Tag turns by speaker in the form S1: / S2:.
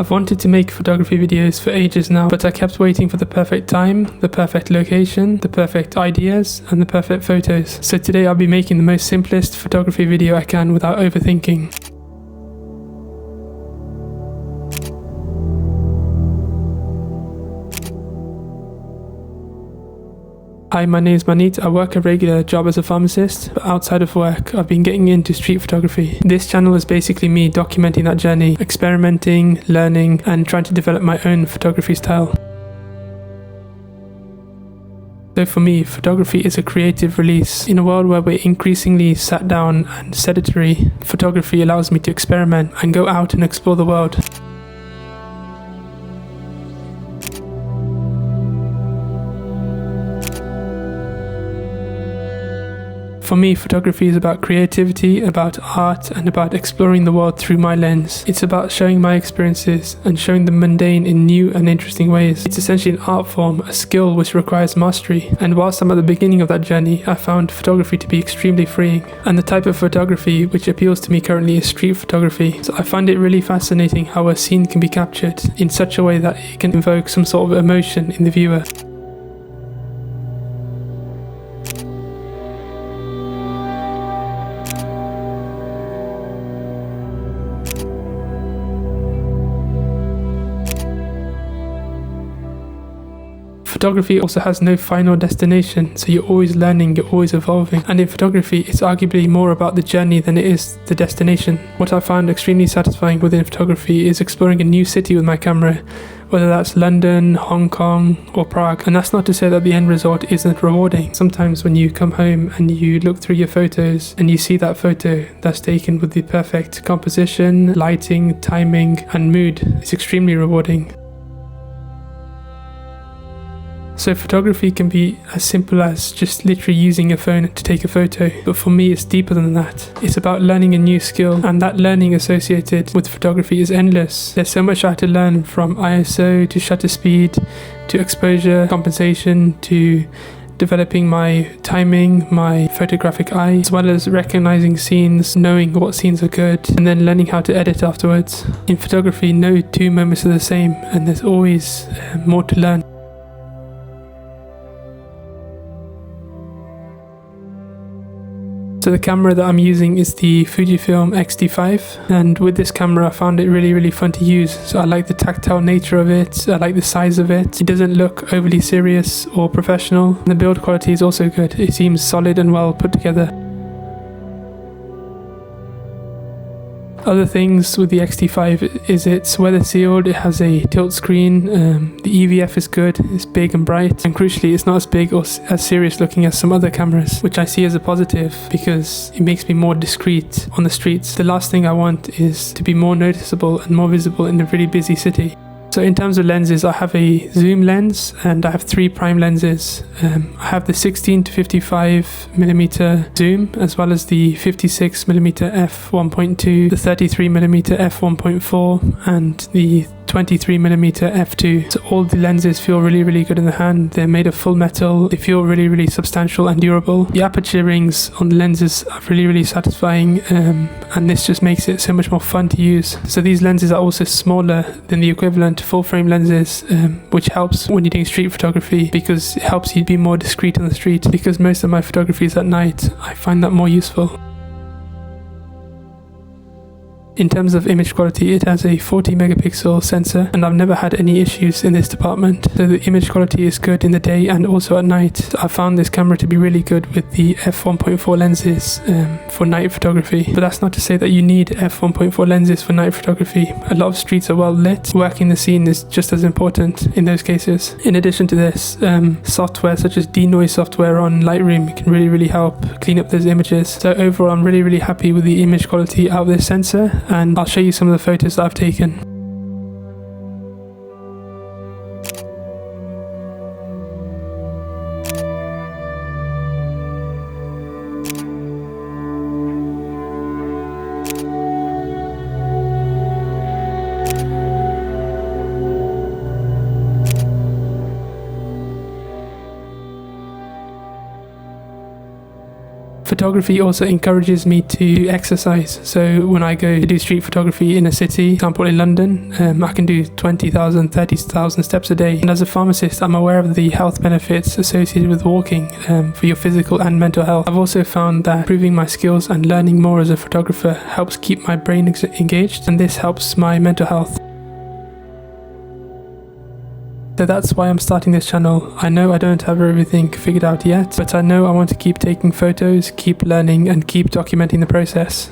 S1: I've wanted to make photography videos for ages now, but I kept waiting for the perfect time, the perfect location, the perfect ideas, and the perfect photos. So today I'll be making the most simplest photography video I can without overthinking. Hi, my name is Manit. I work a regular job as a pharmacist, but outside of work, I've been getting into street photography. This channel is basically me documenting that journey, experimenting, learning, and trying to develop my own photography style. So for me, photography is a creative release. In a world where we're increasingly sat down and sedentary, photography allows me to experiment and go out and explore the world. For me, photography is about creativity, about art, and about exploring the world through my lens. It's about showing my experiences and showing the mundane in new and interesting ways. It's essentially an art form, a skill which requires mastery. And whilst I'm at the beginning of that journey, I found photography to be extremely freeing. And the type of photography which appeals to me currently is street photography. So I find it really fascinating how a scene can be captured in such a way that it can evoke some sort of emotion in the viewer. Photography also has no final destination, so you're always learning, you're always evolving. And in photography, it's arguably more about the journey than it is the destination. What I found extremely satisfying within photography is exploring a new city with my camera, whether that's London, Hong Kong, or Prague. And that's not to say that the end result isn't rewarding. Sometimes when you come home and you look through your photos and you see that photo that's taken with the perfect composition, lighting, timing, and mood, it's extremely rewarding. So photography can be as simple as just literally using your phone to take a photo, but for me it's deeper than that. It's about learning a new skill, and that learning associated with photography is endless. There's so much I had to learn, from ISO to shutter speed to exposure compensation to developing my timing, my photographic eye, as well as recognizing scenes, knowing what scenes are good, and then learning how to edit afterwards. In photography, no two moments are the same, and there's always more to learn. So the camera that I'm using is the Fujifilm X-T5, and with this camera I found it really fun to use. So I like the tactile nature of it, I like the size of it. It doesn't look overly serious or professional. And the build quality is also good. It seems solid and well put together. Other things with the X-T5 is it's weather sealed, it has a tilt screen, the EVF is good, it's big and bright, and crucially it's not as big or as serious looking as some other cameras, which I see as a positive because it makes me more discreet on the streets. The last thing I want is to be more noticeable and more visible in a really busy city. So in terms of lenses, I have a zoom lens and I have 3 prime lenses. I have the 16 to 55mm zoom, as well as the 56mm f1.2, the 33mm f1.4, and the 23mm f2. So all the lenses feel really good in the hand. They're made of full metal. They feel really substantial and durable. The aperture rings on the lenses are really satisfying, and this just makes it so much more fun to use. So these lenses are also smaller than the equivalent full frame lenses, which helps when you're doing street photography because it helps you be more discreet on the street. Because most of my photography is at night, I find that more useful. In terms of image quality, it has a 40 megapixel sensor, and I've never had any issues in this department. So the image quality is good in the day and also at night. So I found this camera to be really good with the f1.4 lenses for night photography. But that's not to say that you need f1.4 lenses for night photography. A lot of streets are well lit. Working the scene is just as important in those cases. In addition to this, software such as denoise software on Lightroom can really help clean up those images. So overall, I'm really happy with the image quality out of this sensor, and I'll show you some of the photos that I've taken. Photography also encourages me to exercise. So when I go to do street photography in a city, for example in London, I can do 20,000, 30,000 steps a day. And as a pharmacist, I'm aware of the health benefits associated with walking for your physical and mental health. I've also found that improving my skills and learning more as a photographer helps keep my brain engaged, and this helps my mental health. So that's why I'm starting this channel. I know I don't have everything figured out yet, but I know I want to keep taking photos, keep learning, and keep documenting the process.